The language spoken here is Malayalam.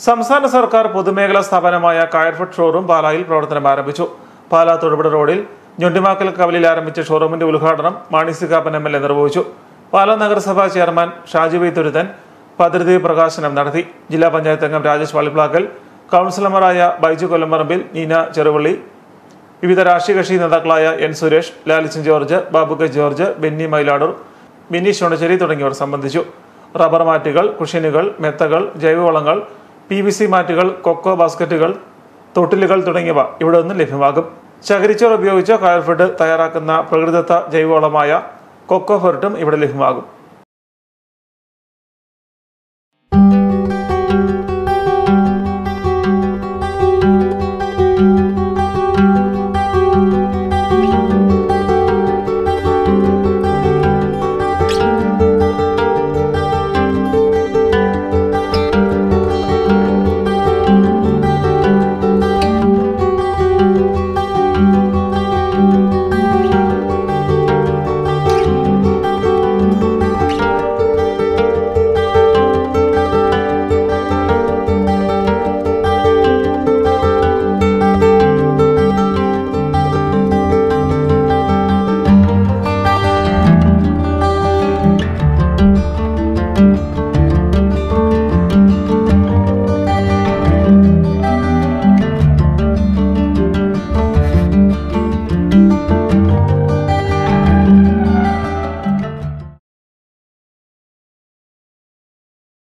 സംസ്ഥാന സർക്കാർ പൊതുമേഖലാ സ്ഥാപനമായ കയർഫെഡ് ഷോറൂം പാലായിൽ പ്രവർത്തനം ആരംഭിച്ചു. പാലാ തൊടുപുഴ റോഡിൽ ഞൊണ്ടിമാക്കൽ കവലിൽ ആരംഭിച്ച ഷോറൂമിന്റെ ഉദ്ഘാടനം മാണി സി കാപ്പൻ MLA നിർവഹിച്ചു. പാലാ നഗരസഭാ ചെയർമാൻ ഷാജി വി തുരുത്തൻ പദ്ധതി പ്രകാശനം നടത്തി. ജില്ലാ പഞ്ചായത്ത് അംഗം രാജേഷ് വള്ളിപ്ലാക്കൽ, കൌൺസിലർമാരായ ബൈജു കൊല്ലംപറമ്പിൽ, നീന ചെറുവള്ളി, വിവിധ രാഷ്ട്രീയ കക്ഷി നേതാക്കളായ N Suresh, Lalichan George, Babu K George, Benny Mailadoor, Binny Shonasseri തുടങ്ങിയവർ സംബന്ധിച്ചു. റബ്ബർ മാറ്റുകൾ, കുഷ്യനുകൾ, മെത്തകൾ, ജൈവവളങ്ങൾ, PVC മാറ്റുകൾ, കൊക്കോ ബാസ്ക്കറ്റുകൾ, തൊട്ടിലുകൾ തുടങ്ങിയവ ഇവിടെ നിന്ന് ലഭ്യമാകും. ചകിരിച്ചോറ് ഉപയോഗിച്ച് കയർഫെഡ് തയ്യാറാക്കുന്ന പ്രകൃതിദത്ത ജൈവവളമായ കൊക്കോ ഫെർട്ടും ഇവിടെ ലഭ്യമാകും.